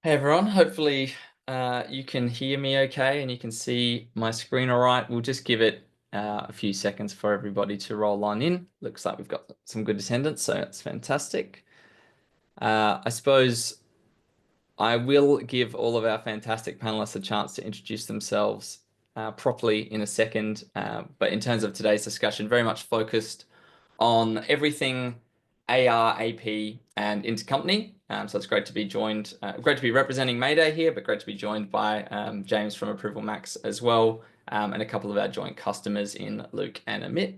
Hey everyone, hopefully you can hear me okay and you can see my screen all right. We'll just give it a few seconds for everybody to roll on in. Looks like we've got some good attendance, so it's fantastic. I suppose I will give all of our fantastic panelists a chance to introduce themselves properly in a second. But in terms of today's discussion, very much focused on everything AR, AP, and intercompany. So it's great to be joined, great to be representing Mayday here, but great to be joined by James from ApprovalMax as well, and a couple of our joint customers in Luke and Amit.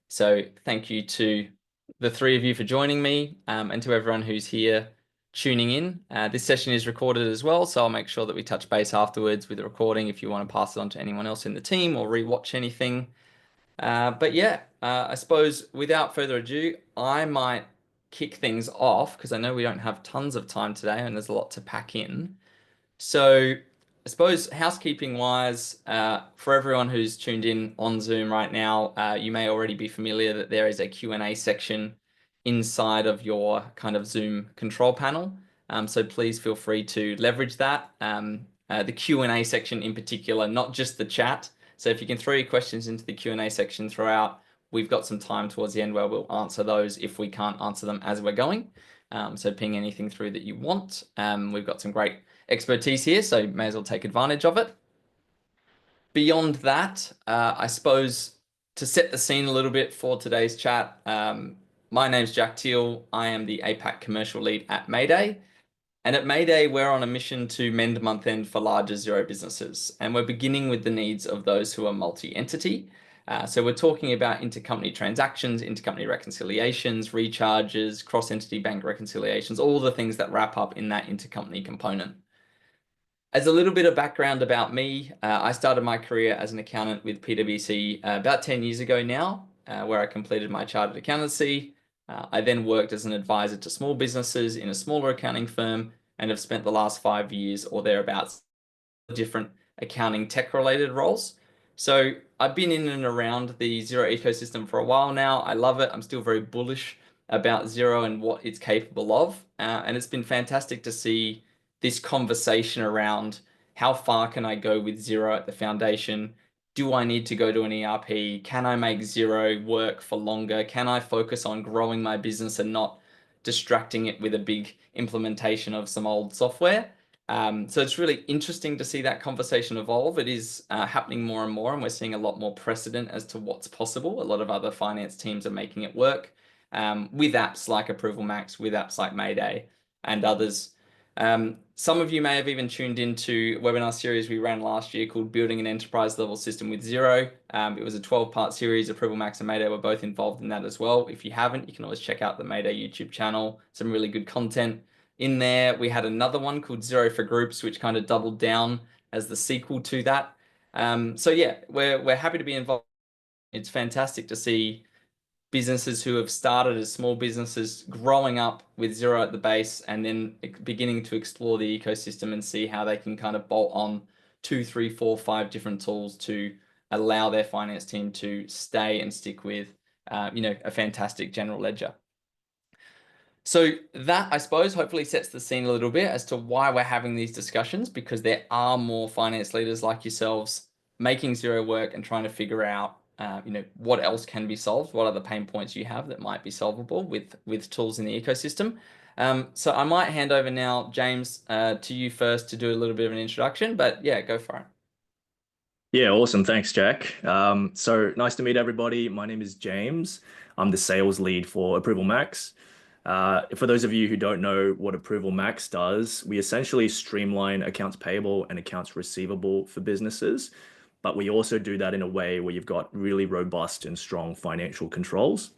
So thank you to the three of you for joining me, and to everyone who's here tuning in. This session is recorded as well, so I'll make sure that we touch base afterwards with the recording if you want to pass it on to anyone else in the team or rewatch anything. But yeah, I suppose without further ado, I might kick things off because I know we don't have tons of time today and there's a lot to pack in. So I suppose housekeeping wise, for everyone who's tuned in on Zoom right now, you may already be familiar that there is a Q&A section inside of your kind of Zoom control panel. So please feel free to leverage that. The Q&A section in particular, not just the chat. So if you can throw your questions into the Q&A section throughout, we've got some time towards the end where we'll answer those if we can't answer them as we're going. So ping anything through that you want. We've got some great expertise here, so may as well take advantage of it. Beyond that, I suppose to set the scene a little bit for today's chat, my name's Jack Teal. I am the APAC commercial lead at Mayday. And at Mayday, we're on a mission to mend month end for larger Xero businesses. And we're beginning with the needs of those who are multi-entity. So we're talking about intercompany transactions, intercompany reconciliations, recharges, cross-entity bank reconciliations, all the things that wrap up in that intercompany component. As a little bit of background about me, I started my career as an accountant with PwC about 10 years ago now, where I completed my chartered accountancy. I then worked as an advisor to small businesses in a smaller accounting firm and have spent the last 5 years or thereabouts different accounting tech-related roles. So I've been in and around the Xero ecosystem for a while now. I love it. I'm still very bullish about Xero and what it's capable of. And it's been fantastic to see this conversation around how far can I go with Xero at the foundation? Do I need to go to an ERP? Can I make Xero work for longer? Can I focus on growing my business and not distracting it with a big implementation of some old software? So it's really interesting to see that conversation evolve. It is happening more and more, and we're seeing a lot more precedent as to what's possible. A lot of other finance teams are making it work with apps like ApprovalMax, with apps like Mayday, and others. Some of you may have even tuned into a webinar series we ran last year called Building an Enterprise Level System with Xero. It was a 12-part series. ApprovalMax and Mayday were both involved in that as well. If you haven't, you can always check out the Mayday YouTube channel. Some really good content in there. We had another one called Xero for Groups, which kind of doubled down as the sequel to that. So yeah, we're happy to be involved. It's fantastic to see businesses who have started as small businesses growing up with Xero at the base and then beginning to explore the ecosystem and see how they can kind of bolt on 2, 3, 4, 5 different tools to allow their finance team to stay and stick with, a fantastic general ledger. So that, I suppose, hopefully sets the scene a little bit as to why we're having these discussions, because there are more finance leaders like yourselves making Xero work and trying to figure out, what else can be solved, what are the pain points you have that might be solvable with tools in the ecosystem. So I might hand over now, James, to you first to do a little bit of an introduction, but yeah, go for it. Yeah, awesome. Thanks, Jack. So nice to meet everybody. My name is James. I'm the sales lead for ApprovalMax. For those of you who don't know what ApprovalMax does, we essentially streamline accounts payable and accounts receivable for businesses, but we also do that in a way where you've got really robust and strong financial controls.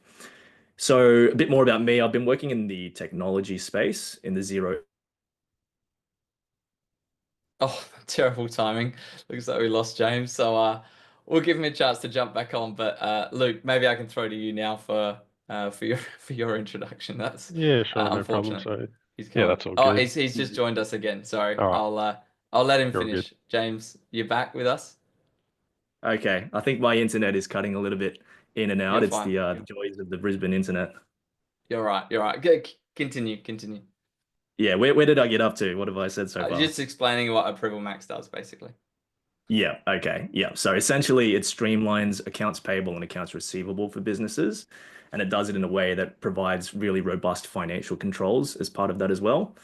So a bit more about me. I've been working in the technology space in the Xero. Oh, terrible timing. Looks like we lost James. So we'll give him a chance to jump back on. But Luke, maybe I can throw to you now for your for your introduction. That's Yeah, sure, no problem. unfortunate. So, He's yeah, gone. that's all Oh, good. he's just joined us again. Sorry. All right, I'll let him you're all good. finish. James, you're back with us? Okay, I think my internet is cutting a little bit in and You're out. It's fine. the joys of the Brisbane internet. You're right. You're right. Go, continue. Continue. Yeah, where did I get up to? What have I said so far? Just explaining what ApprovalMax does, basically. Yeah, okay. Yeah. So essentially it streamlines accounts payable and accounts receivable for businesses, and it does it in a way that provides really robust financial controls as part of that as well.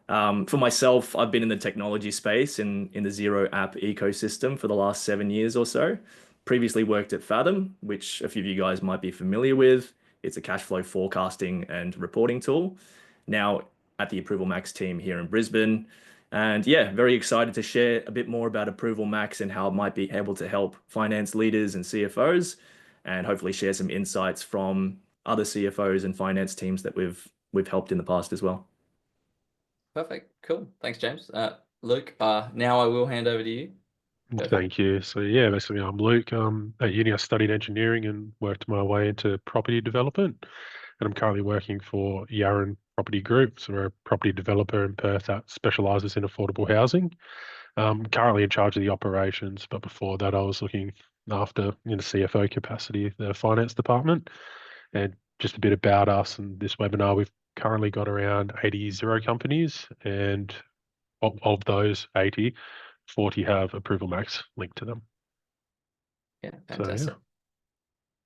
For myself, I've been in the technology space in the Xero app ecosystem for the last 7 years or so. Previously worked at Fathom, which a few of you guys might be familiar with. It's a cash flow forecasting and reporting tool. Now at the ApprovalMax team here in Brisbane. And yeah, very excited to share a bit more about ApprovalMax and how it might be able to help finance leaders and CFOs, and hopefully share some insights from other CFOs and finance teams that we've helped in the past as well. Perfect. Cool. Thanks, James. Luke, now I will hand over to you. Go for it. Thank you. So yeah, basically I'm Luke. At uni I studied engineering and worked my way into property development. And I'm currently working for Yarran Property Group. So we're a property developer in Perth that specialises in affordable housing. Currently in charge of the operations, but before that I was looking after in a CFO capacity, the finance department. And just a bit about us and this webinar, we've currently got around 80 Xero companies, and of those 80, 40 have ApprovalMax linked to them. Yeah, So yeah. fantastic.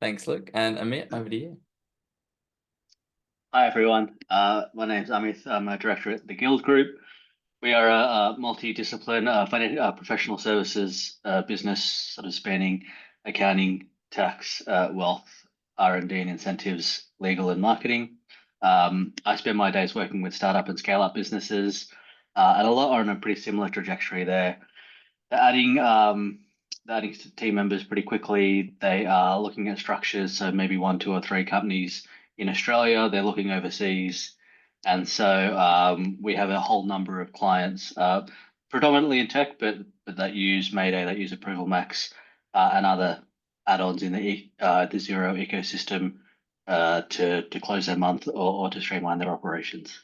Thanks, Luke. And Amit, over to you. Hi everyone, my name's Amit. I'm a director at the Guild Group. We are a multi-discipline professional services business, sort of spanning accounting, tax, wealth, R&D and incentives, legal and marketing. I spend my days working with startup and scale-up businesses, and a lot are on a pretty similar trajectory there. They're adding team members pretty quickly. They are looking at structures, so maybe 1, 2, or 3 companies in Australia. They're looking overseas, and so we have a whole number of clients, predominantly in tech, but that use Mayday, that use ApprovalMax, and other add-ons in the Xero ecosystem to close their month or to streamline their operations.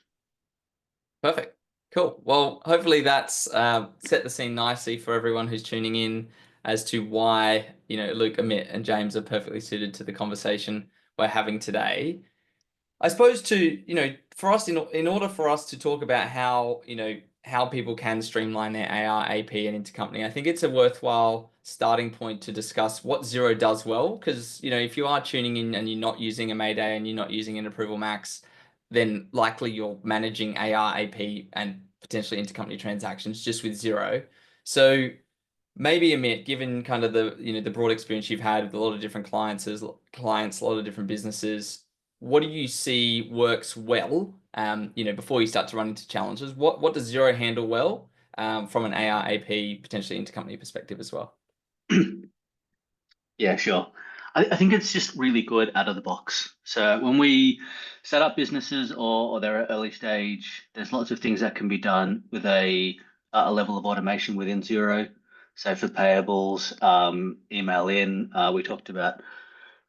Perfect. Cool. Well, hopefully that's set the scene nicely for everyone who's tuning in as to why, Luke, Amit, and James are perfectly suited to the conversation we're having today. I suppose for us, in order for us to talk about how people can streamline their AR, AP, and intercompany, I think it's a worthwhile starting point to discuss what Xero does well. Because if you are tuning in and you're not using a Mayday and you're not using an ApprovalMax, then likely you're managing AR, AP, and potentially intercompany transactions just with Xero. So maybe Amit, given kind of the broad experience you've had with a lot of different clients, a lot of different businesses, what do you see works well? Before you start to run into challenges, what does Xero handle well from an AR, AP, potentially intercompany perspective as well? Yeah, sure. I think it's just really good out of the box. So when we set up businesses or they're at early stage, there's lots of things that can be done with a level of automation within Xero. So for payables, email in, I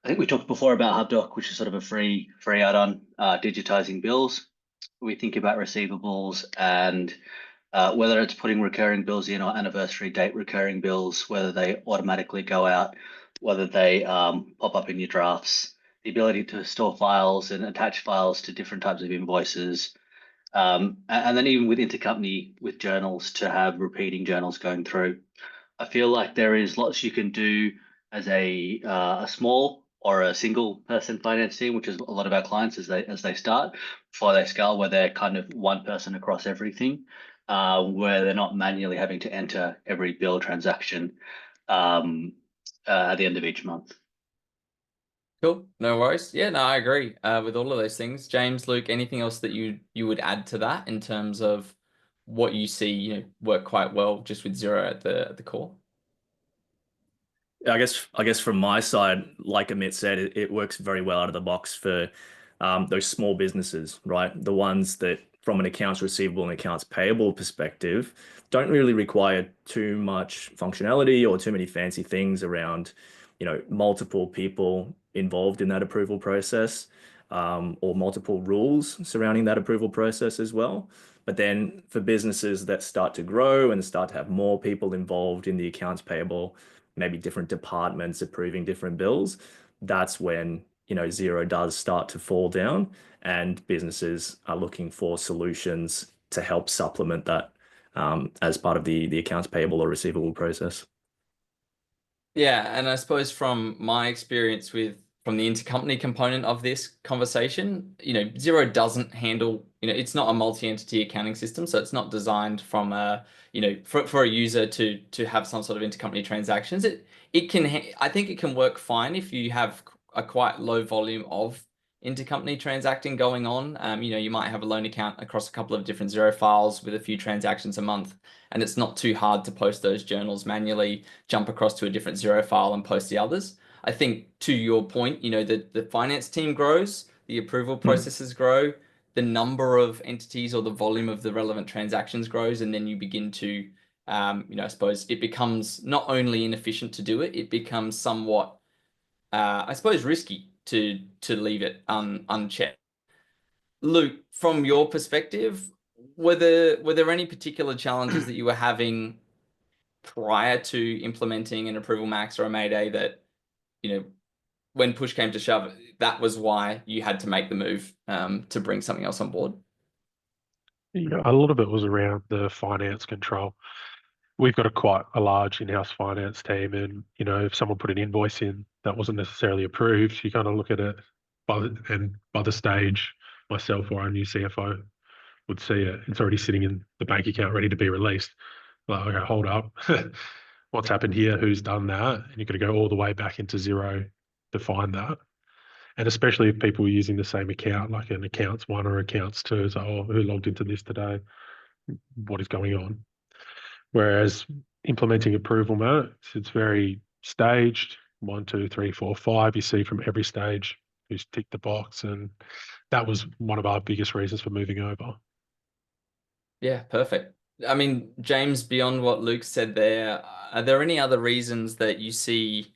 think we talked before about HubDoc, which is sort of a free add-on, digitizing bills. We think about receivables and whether it's putting recurring bills in or anniversary date recurring bills, whether they automatically go out, whether they pop up in your drafts, the ability to store files and attach files to different types of invoices. And then even with intercompany, with journals, to have repeating journals going through. I feel like there is lots you can do as a small or a single person finance team, which is a lot of our clients as they start, before they scale, where they're kind of one person across everything, where they're not manually having to enter every bill transaction at the end of each month. Cool. No worries. Yeah, no, I agree with all of those things. James, Luke, anything else that you would add to that in terms of what you see, work quite well just with Xero at the core? I guess from my side, like Amit said, it works very well out of the box for those small businesses, right? The ones that, from an accounts receivable and accounts payable perspective, don't really require too much functionality or too many fancy things around, multiple people involved in that approval process, or multiple rules surrounding that approval process as well. But then for businesses that start to grow and start to have more people involved in the accounts payable, maybe different departments approving different bills, that's when Xero does start to fall down, and businesses are looking for solutions to help supplement that as part of the accounts payable or receivable process. Yeah, and I suppose from my experience from the intercompany component of this conversation, Xero doesn't handle, it's not a multi-entity accounting system, so it's not designed from a, for a user to have some sort of intercompany transactions. I think it can work fine if you have a quite low volume of intercompany transacting going on. You might have a loan account across a couple of different Xero files with a few transactions a month, and it's not too hard to post those journals manually, jump across to a different Xero file and post the others. I think to your point, the finance team grows, the approval processes grow, the number of entities or the volume of the relevant transactions grows, and then you begin to, I suppose it becomes not only inefficient to do it, it becomes somewhat, I suppose, risky to leave it unchecked. Luke, from your perspective, were there any particular challenges that you were having prior to implementing an ApprovalMax or a Mayday that, when push came to shove, that was why you had to make the move to bring something else on board? Yeah, a lot of it was around the finance control. We've got quite a large in-house finance team, and if someone put an invoice in that wasn't necessarily approved, you kind of look at it, by the stage, myself or our new CFO would see it. It's already sitting in the bank account ready to be released. Like, okay, hold up. What's happened here? Who's done that? And you're going to go all the way back into Xero to find that. And especially if people are using the same account, like an accounts one or accounts two, so, oh, who logged into this today? What is going on? Whereas implementing ApprovalMax, it's very staged. 1, 2, 3, 4, 5. You see from every stage who's ticked the box, and that was one of our biggest reasons for moving over. Yeah, perfect. I mean, James, beyond what Luke said there, are there any other reasons that you see,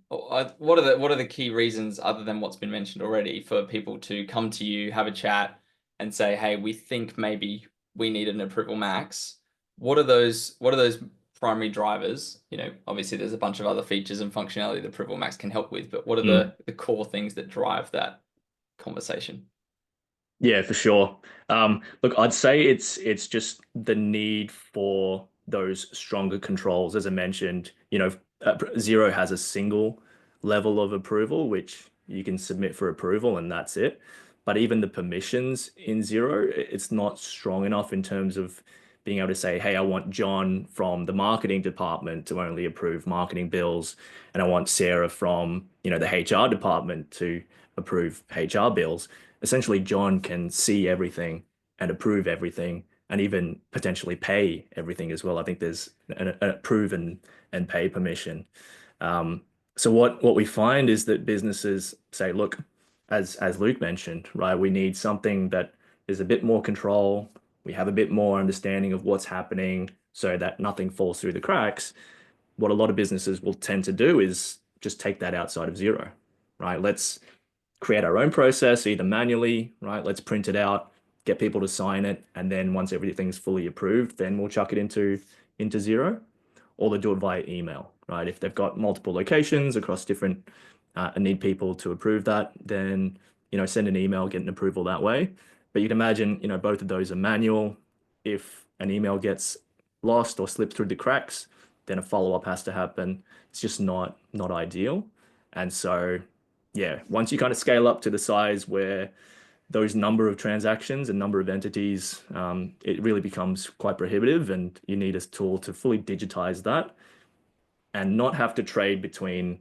what are the key reasons other than what's been mentioned already for people to come to you, have a chat and say, hey, we think maybe we need an ApprovalMax? What are those primary drivers? Obviously there's a bunch of other features and functionality that ApprovalMax can help with, but what are the core things that drive that conversation? Yeah, for sure. Look, I'd say it's just the need for those stronger controls. As I mentioned, Xero has a single level of approval, which you can submit for approval, and that's it. But even the permissions in Xero, it's not strong enough in terms of being able to say, hey, I want John from the marketing department to only approve marketing bills, and I want Sarah from, the HR department to approve HR bills. Essentially, John can see everything and approve everything, and even potentially pay everything as well. I think there's an approve and pay permission. So what we find is that businesses say, look, as Luke mentioned, right, we need something that is a bit more control. We have a bit more understanding of what's happening so that nothing falls through the cracks. What a lot of businesses will tend to do is just take that outside of Xero, right? Let's create our own process, either manually, right? Let's print it out, get people to sign it, and then once everything's fully approved, then we'll chuck it into Xero, or they do it via email, right? If they've got multiple locations across different and need people to approve that, then send an email, get an approval that way. But you can imagine, both of those are manual. If an email gets lost or slipped through the cracks, then a follow-up has to happen. It's just not ideal. And so yeah, once you kind of scale up to the size where those number of transactions and number of entities, it really becomes quite prohibitive, and you need a tool to fully digitize that and not have to trade between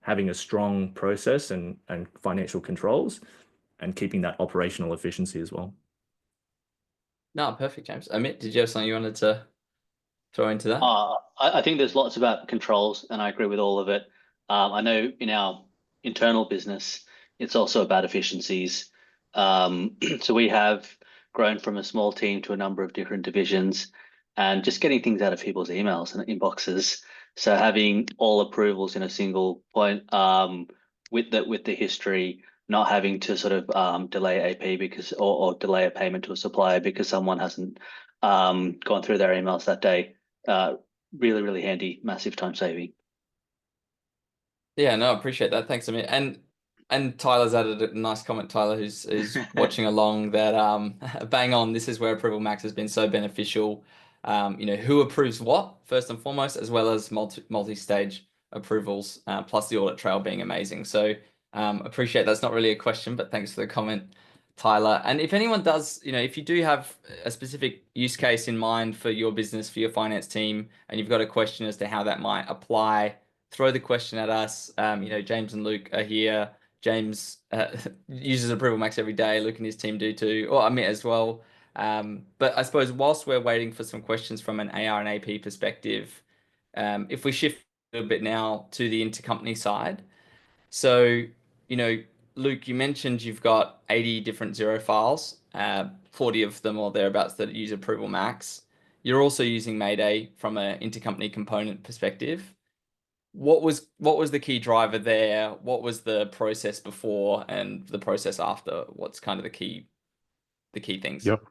having a strong process and financial controls and keeping that operational efficiency as well. No, perfect, James. Amit, did you have something you wanted to throw into that? I think there's lots about controls, and I agree with all of it. I know in our internal business, it's also about efficiencies. So we have grown from a small team to a number of different divisions, and just getting things out of people's emails and inboxes. So having all approvals in a single point, with the history, not having to sort of delay AP because or delay a payment to a supplier because someone hasn't gone through their emails that day. Really, really handy, massive time saving. Yeah, no, I appreciate that. Thanks, Amir. And Tyler's added a nice comment, Tyler, who's watching along, that bang on, this is where ApprovalMax has been so beneficial. Who approves what, first and foremost, as well as multi-stage approvals, plus the audit trail being amazing. So appreciate that's not really a question, but thanks for the comment, Tyler. And if anyone does, if you do have a specific use case in mind for your business, for your finance team, and you've got a question as to how that might apply, throw the question at us. James and Luke are here. James uses ApprovalMax every day. Luke and his team do too, or Amit as well. But I suppose whilst we're waiting for some questions from an AR and AP perspective, if we shift a little bit now to the intercompany side. So, Luke, you mentioned you've got 80 different Xero files, 40 of them or thereabouts that use ApprovalMax. You're also using Mayday from an intercompany component perspective. What was the key driver there? What was the process before and the process after? What's kind of the key things? Yep.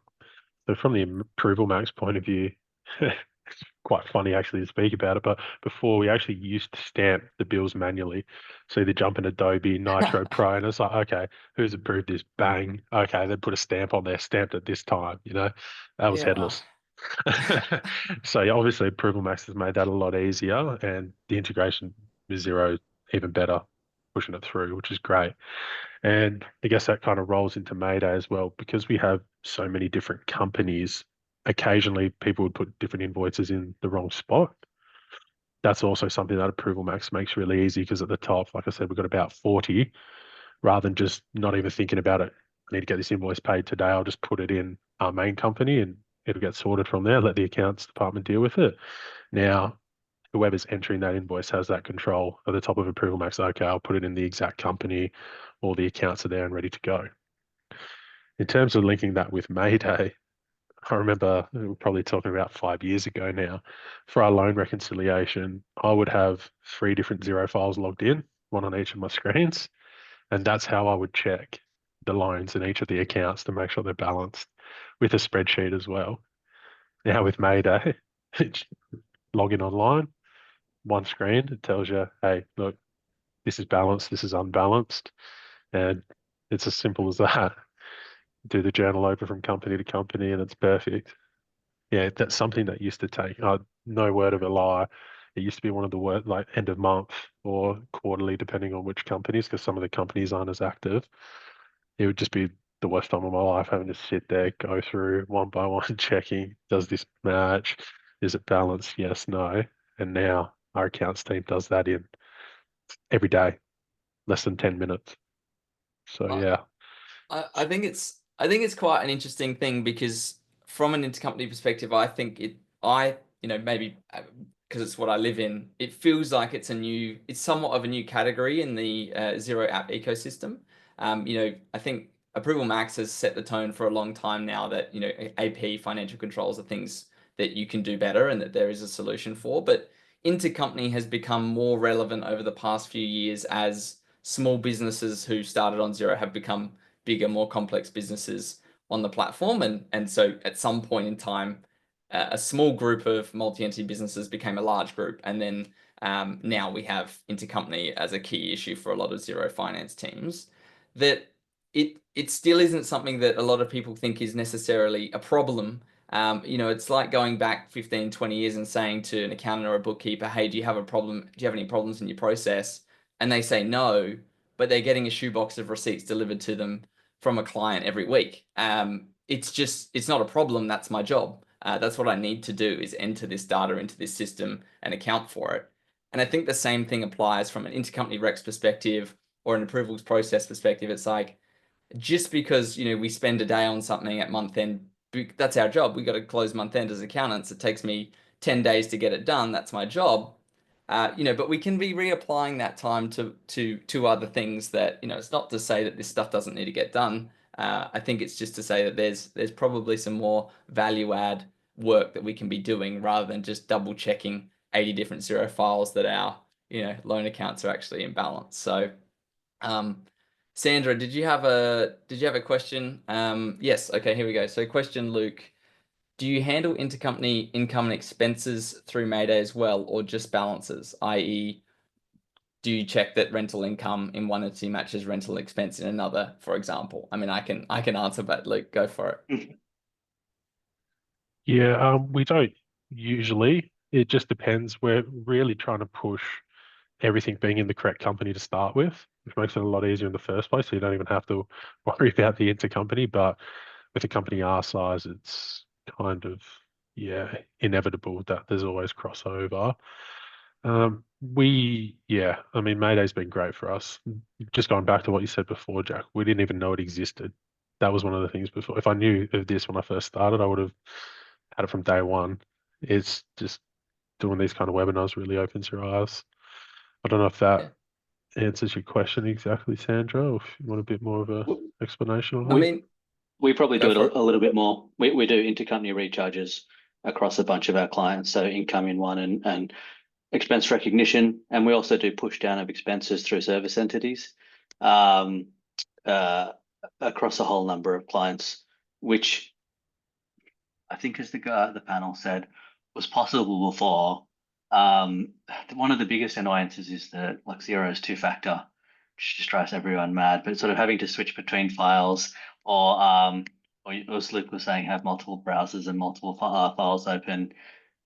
So from the ApprovalMax point of view, it's quite funny actually to speak about it, but before we actually used to stamp the bills manually. So they jump in Adobe, Nitro Pro, and it's like, okay, who's approved this? Bang. Okay, they put a stamp on there, stamped at this time, that was Yeah, wow. headless. So yeah, obviously ApprovalMax has made that a lot easier, and the integration with Xero even better, pushing it through, which is great. And I guess that kind of rolls into Mayday as well, because we have so many different companies. Occasionally, people would put different invoices in the wrong spot. That's also something that ApprovalMax makes really easy, because at the top, like I said, we've got about 40. Rather than just not even thinking about it, I need to get this invoice paid today, I'll just put it in our main company and it'll get sorted from there, let the accounts department deal with it. Now, whoever's entering that invoice has that control at the top of ApprovalMax. Okay, I'll put it in the exact company, all the accounts are there and ready to go. In terms of linking that with Mayday, I remember we were probably talking about 5 years ago now. For our loan reconciliation, I would have 3 different Xero files logged in, one on each of my screens. And that's how I would check the loans in each of the accounts to make sure they're balanced, with a spreadsheet as well. Now with Mayday, log in online, one screen, it tells you, hey, look, this is balanced, this is unbalanced. And it's as simple as that. Do the journal over from company to company and it's perfect. Yeah, that's something that used to take, no word of a lie. It used to be one of the worst, like end of month or quarterly, depending on which companies, because some of the companies aren't as active. It would just be the worst time of my life, having to sit there, go through one by one, checking, does this match? Is it balanced? Yes, no. And now our accounts team does that in every day, less than 10 minutes. So I, yeah. I think it's quite an interesting thing, because from an intercompany perspective, I think maybe because it's what I live in, it feels like it's somewhat of a new category in the Xero app ecosystem. I think ApprovalMax has set the tone for a long time now that, AP financial controls are things that you can do better and that there is a solution for. But intercompany has become more relevant over the past few years as small businesses who started on Xero have become bigger, more complex businesses on the platform. And so at some point in time, a small group of multi-entity businesses became a large group. And then now we have intercompany as a key issue for a lot of Xero finance teams. That it still isn't something that a lot of people think is necessarily a problem. It's like going back 15, 20 years and saying to an accountant or a bookkeeper, hey, do you have a problem? Do you have any problems in your process? And they say no, but they're getting a shoebox of receipts delivered to them from a client every week. It's not a problem. That's my job. That's what I need to do, is enter this data into this system and account for it. And I think the same thing applies from an intercompany recs perspective or an approvals process perspective. It's like, just because we spend a day on something at month end, that's our job. We got to close month end as accountants. It takes me 10 days to get it done. That's my job. But we can be reapplying that time to other things that, it's not to say that this stuff doesn't need to get done. I think it's just to say that there's probably some more value add work that we can be doing, rather than just double checking 80 different Xero files that our, loan accounts are actually in balance. So, Sandra, did you have a question? Yes. Okay, here we go. So question, Luke. Do you handle intercompany income and expenses through Mayday as well, or just balances, i.e., do you check that rental income in one entity matches rental expense in another, for example? I mean, I can answer, but Luke, go for it. Yeah, we don't usually. It just depends. We're really trying to push everything being in the correct company to start with, which makes it a lot easier in the first place. So you don't even have to worry about the intercompany. But with a company our size, it's kind of, yeah, inevitable that there's always crossover. I mean, Mayday's been great for us. Just going back to what you said before, Jack, we didn't even know it existed. That was one of the things before. If I knew of this when I first started, I would have had it from day one. It's just doing these kind of webinars really opens your eyes. I don't know if that answers your question exactly, Sandra, or if you want a bit more of a explanation on I that. mean, We probably Go do for it a little bit more. We do intercompany recharges across a bunch of our clients, so income in one and expense recognition, and we also do push down of expenses through service entities um, across a whole number of clients, which I think, as the guy at the panel said, was possible before. One of the biggest annoyances is that like Xero's two-factor, which just drives everyone mad. But sort of having to switch between files, or as Luke was saying, have multiple browsers and multiple files open,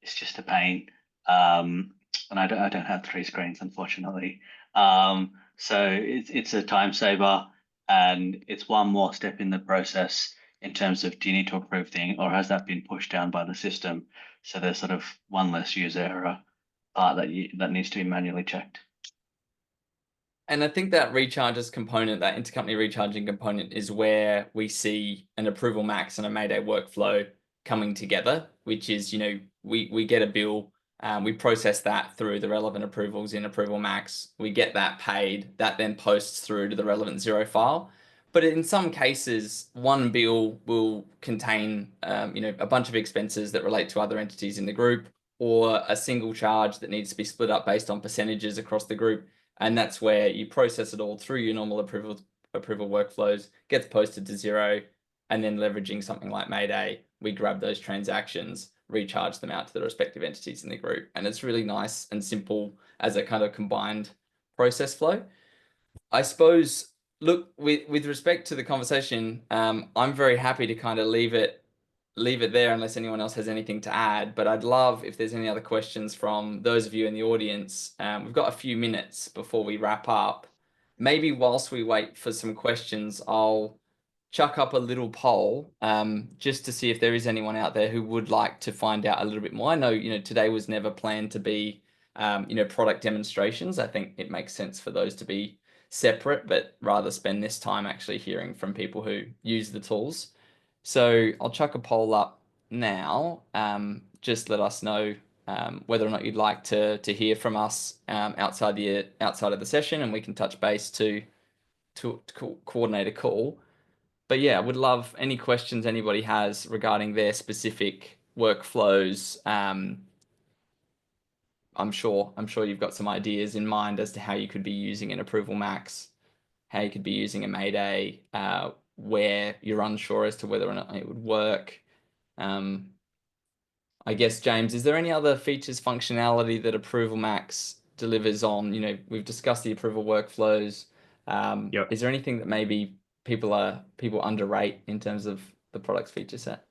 it's just a pain. And I don't have three screens, unfortunately. So it's a time saver, and it's one more step in the process in terms of, do you need to approve thing, or has that been pushed down by the system? So there's sort of one less user error part that needs to be manually checked. And I think that recharges component, that intercompany recharging component, is where we see an ApprovalMax and a Mayday workflow coming together, which is, we get a bill, we process that through the relevant approvals in ApprovalMax, we get that paid, that then posts through to the relevant Xero file. But in some cases, one bill will contain, a bunch of expenses that relate to other entities in the group, or a single charge that needs to be split up based on percentages across the group. And that's where you process it all through your normal approval workflows, gets posted to Xero, and then leveraging something like Mayday, we grab those transactions, recharge them out to the respective entities in the group. And it's really nice and simple as a kind of combined process flow. I suppose, look, with respect to the conversation, I'm very happy to kind of leave it there unless anyone else has anything to add. But I'd love if there's any other questions from those of you in the audience. We've got a few minutes before we wrap up. Maybe whilst we wait for some questions, I'll chuck up a little poll just to see if there is anyone out there who would like to find out a little bit more. I know, today was never planned to be, product demonstrations. I think it makes sense for those to be separate, but rather spend this time actually hearing from people who use the tools. So I'll chuck a poll up now. Just let us know whether or not you'd like to hear from us outside of the session, and we can touch base to coordinate a call. But yeah, I would love any questions anybody has regarding their specific workflows. I'm sure you've got some ideas in mind as to how you could be using an ApprovalMax, how you could be using a Mayday, where you're unsure as to whether or not it would work. I guess, James, is there any other features, functionality that ApprovalMax delivers on? We've discussed the approval workflows. Yep. Is there anything that maybe people underrate in terms of the product's feature set?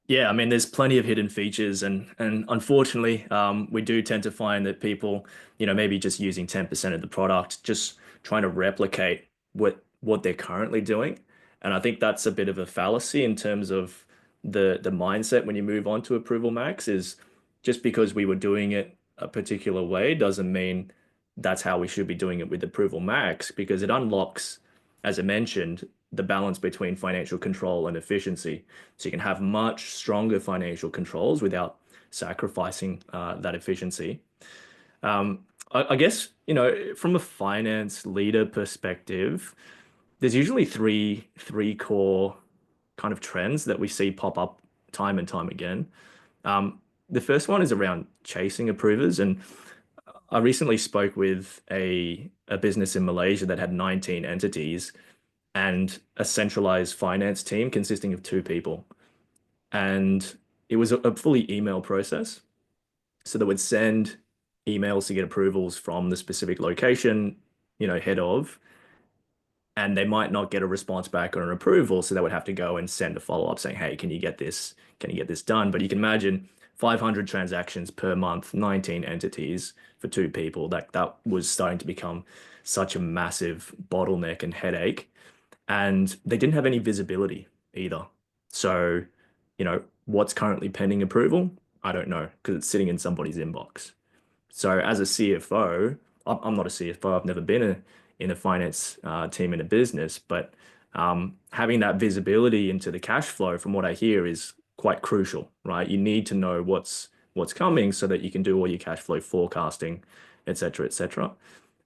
Yeah, I mean, there's plenty of hidden features, and unfortunately, we do tend to find that people, maybe just using 10% of the product, just trying to replicate what they're currently doing. And I think that's a bit of a fallacy in terms of the mindset when you move on to ApprovalMax. Is just because we were doing it a particular way doesn't mean that's how we should be doing it with ApprovalMax, because it unlocks, as I mentioned, the balance between financial control and efficiency. So you can have much stronger financial controls without sacrificing that efficiency. I guess, from a finance leader perspective, there's usually three core kind of trends that we see pop up time and time again. The first one is around chasing approvers. And I recently spoke with a business in Malaysia that had 19 entities and a centralized finance team consisting of 2 people. And it was a fully email process. So they would send emails to get approvals from the specific location, head of, and they might not get a response back or an approval. So they would have to go and send a follow-up saying, hey, can you get this done? But you can imagine 500 transactions per month, 19 entities for 2 people. That was starting to become such a massive bottleneck and headache. And they didn't have any visibility either. So, what's currently pending approval? I don't know, because it's sitting in somebody's inbox. So as a CFO, I'm not a CFO. I've never been in a finance team in a business, but having that visibility into the cash flow, from what I hear, is quite crucial, right? You need to know what's coming so that you can do all your cash flow forecasting, et cetera, et cetera.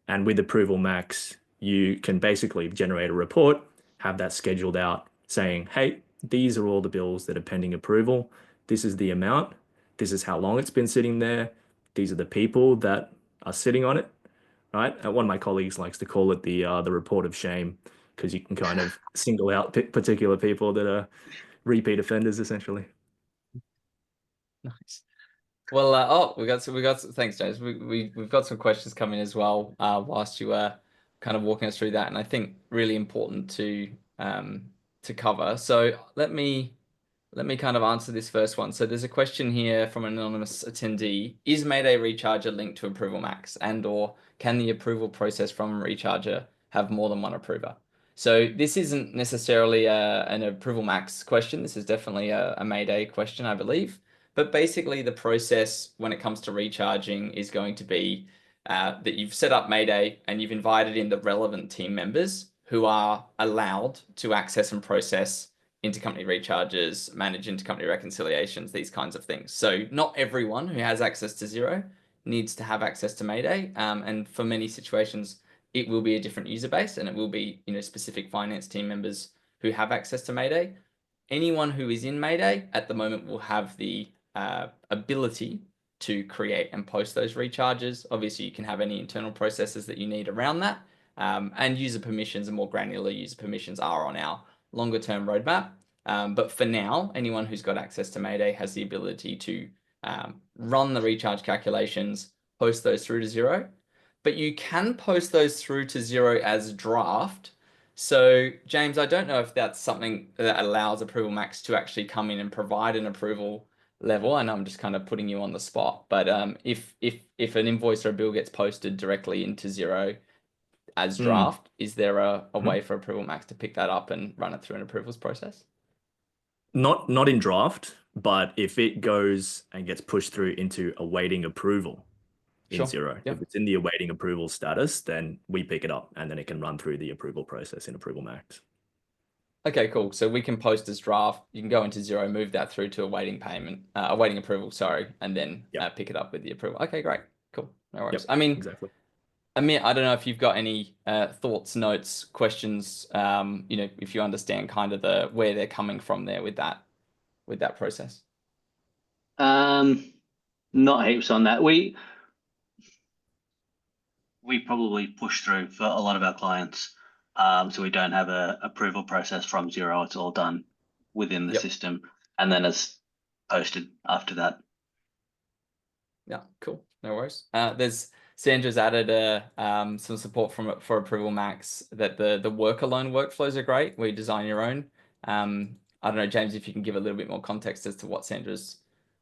And with ApprovalMax, you can basically generate a report, have that scheduled out saying, hey, these are all the bills that are pending approval. This is the amount. This is how long it's been sitting there. These are the people that are sitting on it, right? One of my colleagues likes to call it the report of shame, because you can kind of single out particular people that are repeat offenders, essentially. Nice. Well, thanks, James. We've got some questions coming as well, whilst you were kind of walking us through that, and I think really important to cover. So let me kind of answer this first one. So there's a question here from an anonymous attendee. Is Mayday Recharger linked to ApprovalMax, and/or can the approval process from Recharger have more than one approver? So this isn't necessarily an ApprovalMax question. This is definitely a Mayday question, I believe. But basically, the process when it comes to recharging is going to be that you've set up Mayday and you've invited in the relevant team members who are allowed to access and process intercompany recharges, manage intercompany reconciliations, these kinds of things. So not everyone who has access to Xero needs to have access to Mayday. And for many situations, it will be a different user base, and it will be, specific finance team members who have access to Mayday. Anyone who is in Mayday at the moment will have the ability to create and post those recharges. Obviously, you can have any internal processes that you need around that. And user permissions and more granular user permissions are on our longer term roadmap. But for now, anyone who's got access to Mayday has the ability to run the recharge calculations, post those through to Xero. But you can post those through to Xero as draft. So, James, I don't know if that's something that allows ApprovalMax to actually come in and provide an approval level. I know I'm just kind of putting you on the spot, but if an invoice or a bill gets posted directly into Xero as draft, is there a way for ApprovalMax to pick that up and run it through an approvals process? Not in draft, but if it goes and gets pushed through into awaiting approval in Xero, Yep. if it's in the awaiting approval status, then we pick it up and then it can run through the approval process in ApprovalMax. Okay, cool. So we can post as draft. You can go into Xero, move that through to awaiting approval, sorry, and then pick it up with the approval. Okay, great, cool. No worries. Yep, exactly. Amit, I don't know if you've got any thoughts, notes, questions. If you understand kind of where they're coming from there with that process. Not heaps on that. We probably push through for a lot of our clients. So we don't have a approval process from Xero. It's all done within the system, and then it's posted after that. Yeah, cool. No worries. Sandra's added some support for ApprovalMax that the work alone workflows are great. We design your own. I don't know, James, if you can give a little bit more context as to what Sandra's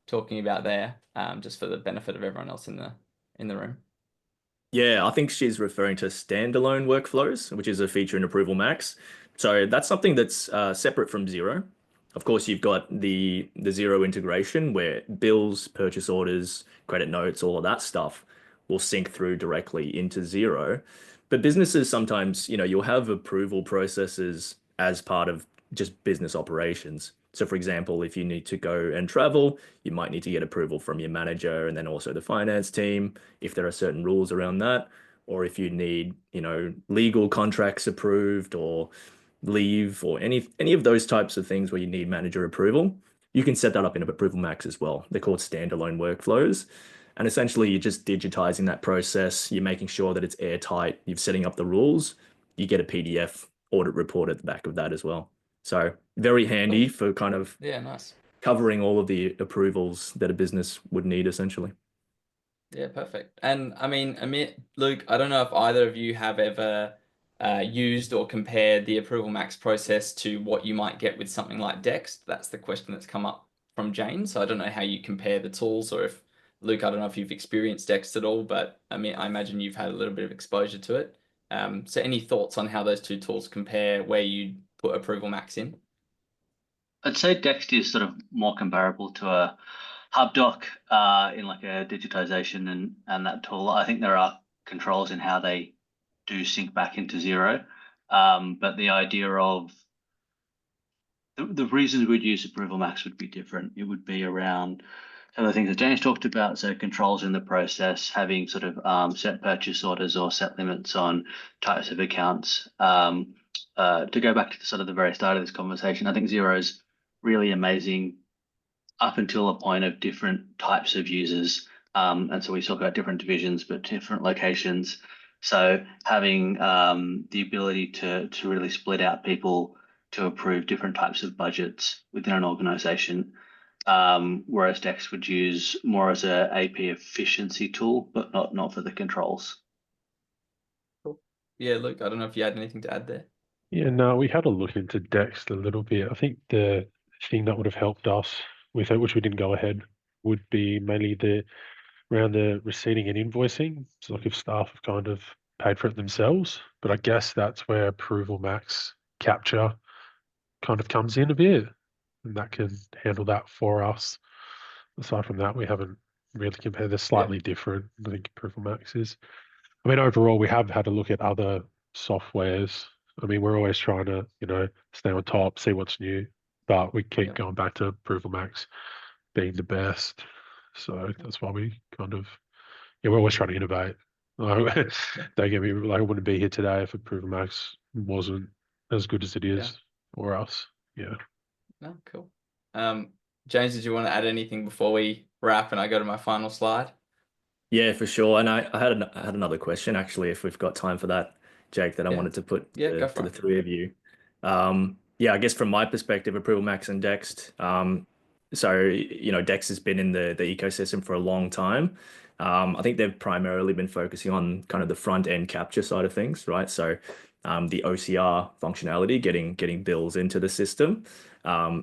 talking about there, just for the benefit of everyone else in the room. Yeah, I think she's referring to standalone workflows, which is a feature in ApprovalMax. So that's something that's separate from Xero. Of course, you've got the Xero integration where bills, purchase orders, credit notes, all of that stuff will sync through directly into Xero. But businesses sometimes, you'll have approval processes as part of just business operations. So for example, if you need to go and travel, you might need to get approval from your manager and then also the finance team, if there are certain rules around that. Or if you need, legal contracts approved or leave or any of those types of things where you need manager approval, you can set that up in ApprovalMax as well. They're called standalone workflows. And essentially, you're just digitizing that process. You're making sure that it's airtight. You're setting up the rules. You get a PDF audit report at the back of that as well. So very handy for kind of nice. Covering all of the approvals that a business would need, essentially. Yeah, perfect. And I mean, Amit, Luke, I don't know if either of you have ever used or compared the ApprovalMax process to what you might get with something like Dext. That's the question that's come up from Jane. So I don't know how you compare the tools, or if Luke, I don't know if you've experienced Dext at all, but I mean, I imagine you've had a little bit of exposure to it. So any thoughts on how those two tools compare, where you put ApprovalMax in? I'd say Dext is sort of more comparable to a HubDoc in like a digitization and that tool. I think there are controls in how they do sync back into Xero, but the idea of the reasons we'd use ApprovalMax would be different. It would be around some of the things that James talked about, so controls in the process, having sort of set purchase orders or set limits on types of accounts. To go back to sort of the very start of this conversation, I think Xero's really amazing up until a point of different types of users. And so we talk about different divisions, but different locations. So having the ability to really split out people to approve different types of budgets within an organization, whereas Dex would use more as a AP efficiency tool, but not for the controls. Cool. Yeah, Luke, I don't know if you had anything to add there. Yeah, no, we had a look into Dext a little bit. I think the thing that would have helped us with it, which we didn't go ahead, would be mainly around the receipting and invoicing. So like if staff have kind of paid for it themselves, but I guess that's where ApprovalMax capture kind of comes in a bit, and that can handle that for us. Aside from that, we haven't really compared. They're slightly different. I think ApprovalMax is. I mean, overall, we have had a look at other softwares. I mean, we're always trying to, stay on top, see what's new, but we keep going back to ApprovalMax being the best. So that's why we kind of, we're always trying to innovate. Don't get me, like, I wouldn't be here today if ApprovalMax wasn't as good as it is for us. Yeah. No, cool. James, did you want to add anything before we wrap and I go to my final slide? Yeah, for sure. And I had another question actually, if we've got time for that, Jake, that I wanted to put go to for the it. three of you. Yeah, I guess from my perspective, ApprovalMax and Dext. So Dext has been in the ecosystem for a long time. I think they've primarily been focusing on kind of the front end capture side of things, right? So the OCR functionality, getting bills into the system.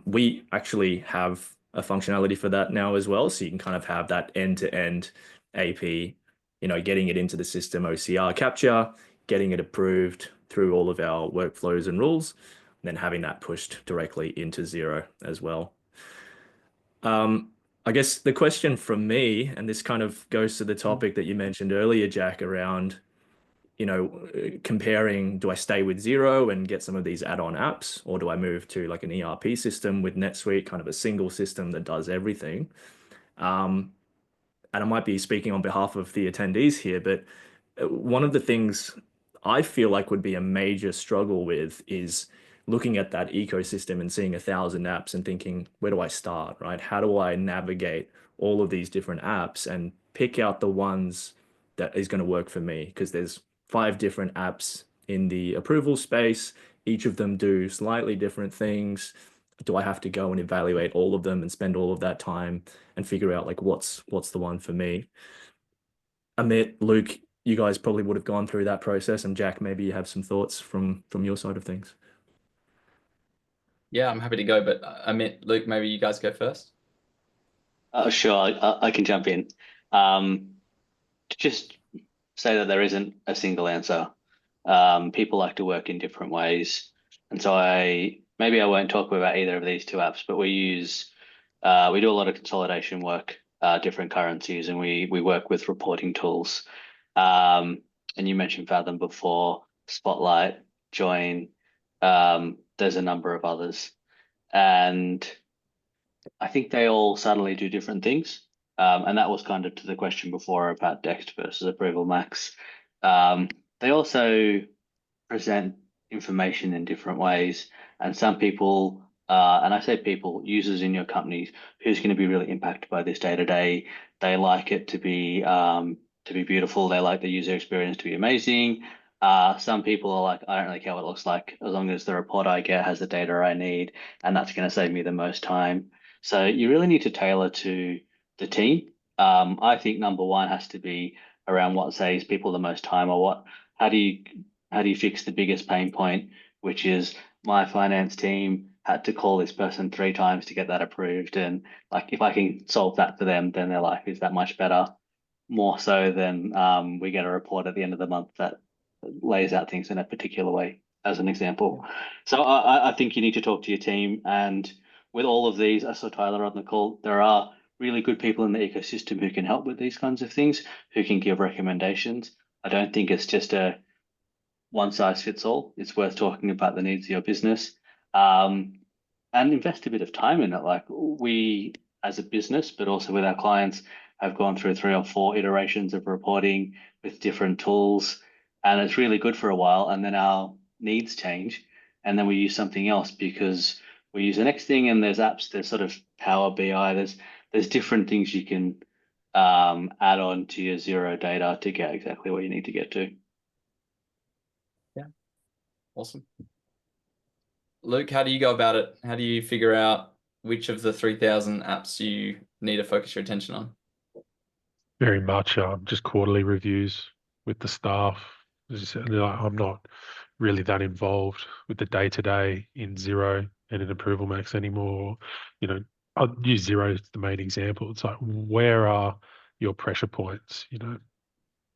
We actually have a functionality for that now as well, so you can kind of have that end-to-end AP, getting it into the system, OCR capture, getting it approved through all of our workflows and rules, and then having that pushed directly into Xero as well. I guess the question from me, and this kind of goes to the topic that you mentioned earlier, Jack, around, comparing, do I stay with Xero and get some of these add-on apps, or do I move to like an ERP system with NetSuite, kind of a single system that does everything? And I might be speaking on behalf of the attendees here, but one of the things I feel like would be a major struggle with is looking at that ecosystem and seeing 1,000 apps and thinking, where do I start, right? How do I navigate all of these different apps and pick out the ones that is going to work for me? Because there's 5 different apps in the approval space. Each of them do slightly different things. Do I have to go and evaluate all of them and spend all of that time and figure out like what's the one for me? Amit, Luke, you guys probably would have gone through that process, and Jack, maybe you have some thoughts from your side of things. Yeah, I'm happy to go, but Amit, Luke, maybe you guys go first. Sure, I can jump in. To just say that there isn't a single answer. People like to work in different ways, and so maybe I won't talk about either of these two apps, but we do a lot of consolidation work, different currencies, and we work with reporting tools. And you mentioned Fathom before, Spotlight, Join. There's a number of others, and I think they all subtly do different things. And that was kind of to the question before about Dext versus ApprovalMax. They also present information in different ways, and some people, and I say people, users in your company, who's going to be really impacted by this day to day. They like it to be beautiful. They like the user experience to be amazing. Some people are like, I don't really care what it looks like, as long as the report I get has the data I need, and that's going to save me the most time. So you really need to tailor to the team. I think number one has to be around what saves people the most time, or how do you fix the biggest pain point, which is my finance team had to call this person 3 times to get that approved. And like, if I can solve that for them, then their life is that much better. More so than we get a report at the end of the month that lays out things in a particular way, as an example. So I think you need to talk to your team. And with all of these, I saw Tyler on the call, there are really good people in the ecosystem who can help with these kinds of things, who can give recommendations. I don't think it's just a one size fits all. It's worth talking about the needs of your business, and invest a bit of time in it. Like, we, as a business, but also with our clients, have gone through 3 or 4 iterations of reporting with different tools, and it's really good for a while. And then our needs change, and then we use something else because we use the next thing. And there's apps, there's sort of Power BI, there's different things you can add on to your Xero data to get exactly where you need to get to. Yeah, awesome. Luke, how do you go about it? How do you figure out which of the 3,000 apps you need to focus your attention on? Very much just quarterly reviews with the staff. As you said, like, I'm not really that involved with the day-to-day in Xero and in ApprovalMax anymore. You know, I'll use Xero as the main example. It's like, where are your pressure points? You know,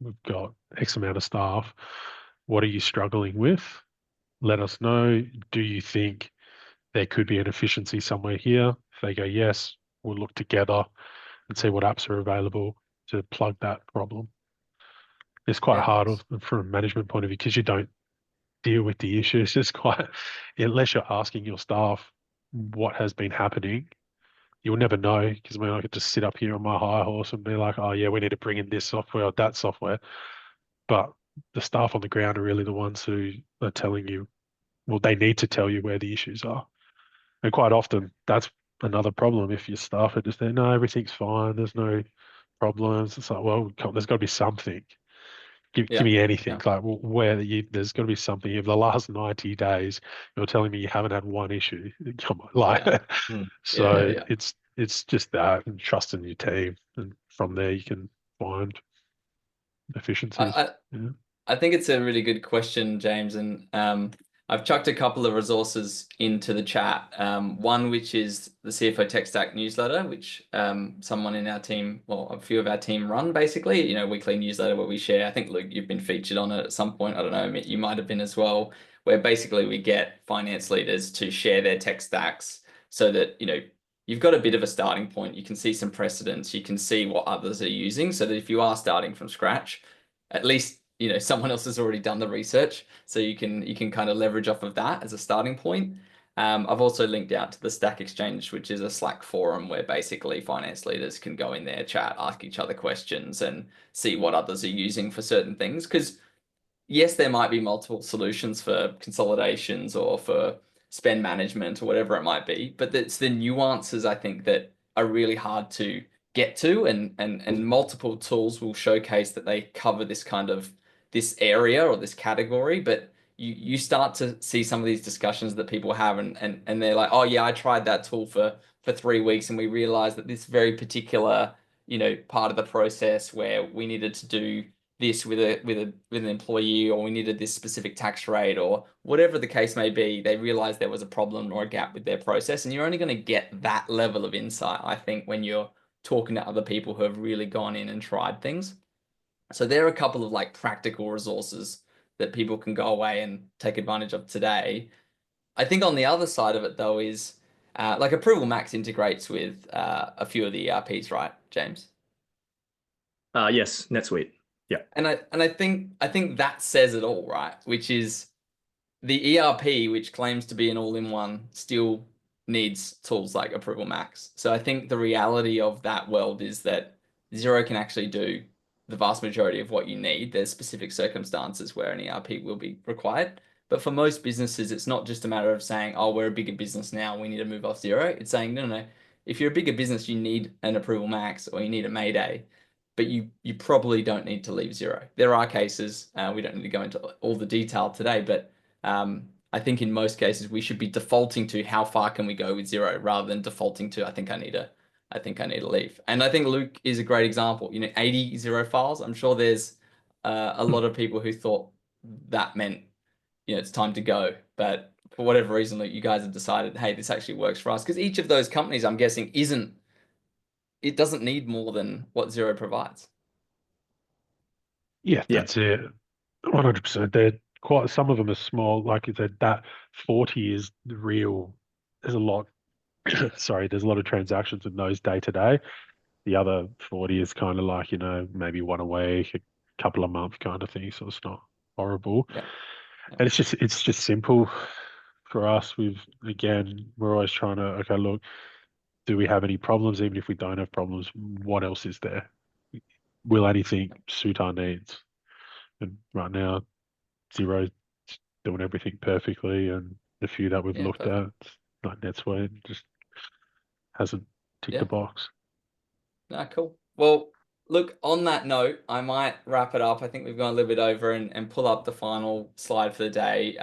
we've got X amount of staff. What are you struggling with? Let us know. Do you think there could be an efficiency somewhere here? If they go yes, we'll look together and see what apps are available to plug that problem. It's quite Yeah. hard from a management point of view because you don't deal with the issues. It's quite, unless you're asking your staff what has been happening, you'll never know. Because I mean, I could just sit up here on my high horse and be like, oh yeah, we need to bring in this software or that software. But the staff on the ground are really the ones who are telling you, well, they need to tell you where the issues are. And quite often that's another problem. If your staff are just there, no, everything's fine, there's no problems. It's like, well, there's got to be something. Give me anything. Like, well, there's got to be something. If the last 90 days you're telling me you haven't had one issue, come on, like, so it's just that, and trust in your team, and from there you can find efficiencies. I think it's a really good question, James, and I've chucked a couple of resources into the chat. One which is the CFO Tech Stack newsletter, which someone in our team, well, a few of our team run, basically, you know, weekly newsletter where we share. I think, Luke, you've been featured on it at some point. I don't know, you might have been as well, where basically we get finance leaders to share their tech stacks so that, you know, you've got a bit of a starting point. You can see some precedents. You can see what others are using, so that if you are starting from scratch, at least, you know, someone else has already done the research, so you can kind of leverage off of that as a starting point. I've also linked out to the Stack Exchange, which is a Slack forum where basically finance leaders can go in there, chat, ask each other questions, and see what others are using for certain things. Because yes, there might be multiple solutions for consolidations or for spend management or whatever it might be, but it's the nuances, I think, that are really hard to get to, and multiple tools will showcase that they cover this kind of this area or this category, but you start to see some of these discussions that people have, and they're like, oh yeah, I tried that tool for 3 weeks, and we realized that this very particular, you know, part of the process where we needed to do this with an employee, or we needed this specific tax rate, or whatever the case may be, they realized there was a problem or a gap with their process. And you're only going to get that level of insight, I think, when you're talking to other people who have really gone in and tried things. So there are a couple of like practical resources that people can go away and take advantage of today. I think on the other side of it, though, is like ApprovalMax integrates with a few of the ERPs, right, James? Yes, NetSuite. Yeah. And I think that says it all, right? Which is the ERP, which claims to be an all-in-one, still needs tools like ApprovalMax. So I think the reality of that world is that Xero can actually do the vast majority of what you need. There's specific circumstances where an ERP will be required. But for most businesses, it's not just a matter of saying, oh, we're a bigger business now, we need to move off Xero. It's saying, no. If you're a bigger business, you need an ApprovalMax or you need a Mayday, but you probably don't need to leave Xero. There are cases, we don't need to go into all the detail today, but I think in most cases we should be defaulting to how far can we go with Xero rather than defaulting to, I think I need a I think I need to leave. And I think Luke is a great example. 80 Xero files. I'm sure there's a lot of people who thought that meant, it's time to go. But for whatever reason, Luke, you guys have decided, hey, this actually works for us. Because each of those companies, I'm guessing, it doesn't need more than what Xero provides. Yeah, Yeah. that's it. 100%. They're quite, some of them are small. Like you said, that 40 is the real, there's a lot, sorry, there's a lot of transactions in those day to day. The other 40 is kind of like, maybe one a week, a couple of months kind of thing. So it's not horrible. Yeah. And it's just simple for us. We're always trying to, okay, look, do we have any problems? Even if we don't have problems, what else is there? Will anything suit our needs? And right now, Xero's doing everything perfectly, and the few that we've Yeah, looked at, like NetSuite, just hasn't ticked the box. Cool. Well, look, on that note, I might wrap it up. I think we've gone a little bit over and pull up the final slide for the day.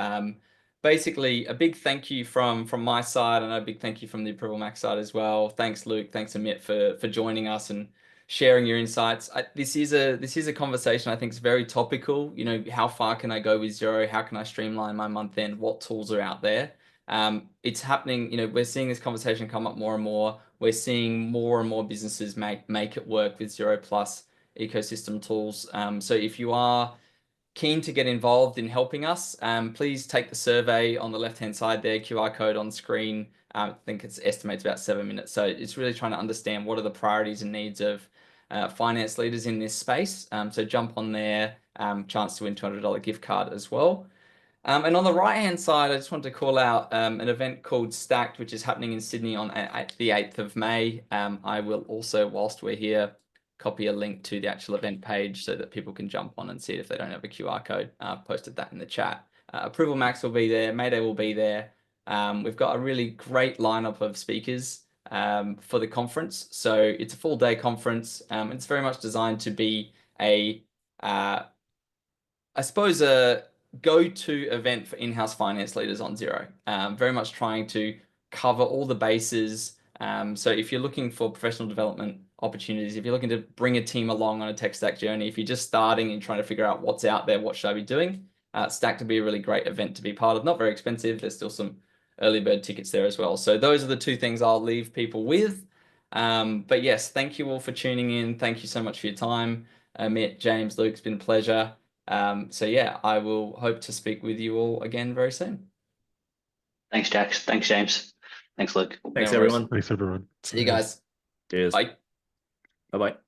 Basically, a big thank you from my side, and a big thank you from the ApprovalMax side as well. Thanks, Luke. Thanks, Amit, for joining us and sharing your insights. This is a conversation I think is very topical. How far can I go with Xero? How can I streamline my month end? What tools are out there? It's happening. We're seeing this conversation come up more and more. We're seeing more and more businesses make it work with Xero Plus ecosystem tools. So if you are keen to get involved in helping us, please take the survey on the left-hand side there, QR code on screen. I think it estimates about 7 minutes. So it's really trying to understand what are the priorities and needs of finance leaders in this space. So jump on there, chance to win $200 gift card as well. And on the right-hand side, I just want to call out an event called Stacked, which is happening in Sydney on the 8th of May. I will also, whilst we're here, copy a link to the actual event page so that people can jump on and see it if they don't have a QR code. Posted that in the chat. ApprovalMax will be there. Mayday will be there. We've got a really great lineup of speakers for the conference. So it's a full-day conference. It's very much designed to be a go-to event for in-house finance leaders on Xero. Very much trying to cover all the bases. So if you're looking for professional development opportunities, if you're looking to bring a team along on a tech stack journey, if you're just starting and trying to figure out what's out there, what should I be doing, Stacked would be a really great event to be part of. Not very expensive. There's still some early bird tickets there as well. So those are the two things I'll leave people with. But yes, thank you all for tuning in. Thank you so much for your time. Amit, James, Luke, it's been a pleasure. So yeah, I will hope to speak with you all again very soon. Thanks, Jack. Thanks, James. Thanks, Luke. Thanks, No worries. everyone. Thanks, everyone. See you guys. Cheers. Bye. Bye-bye.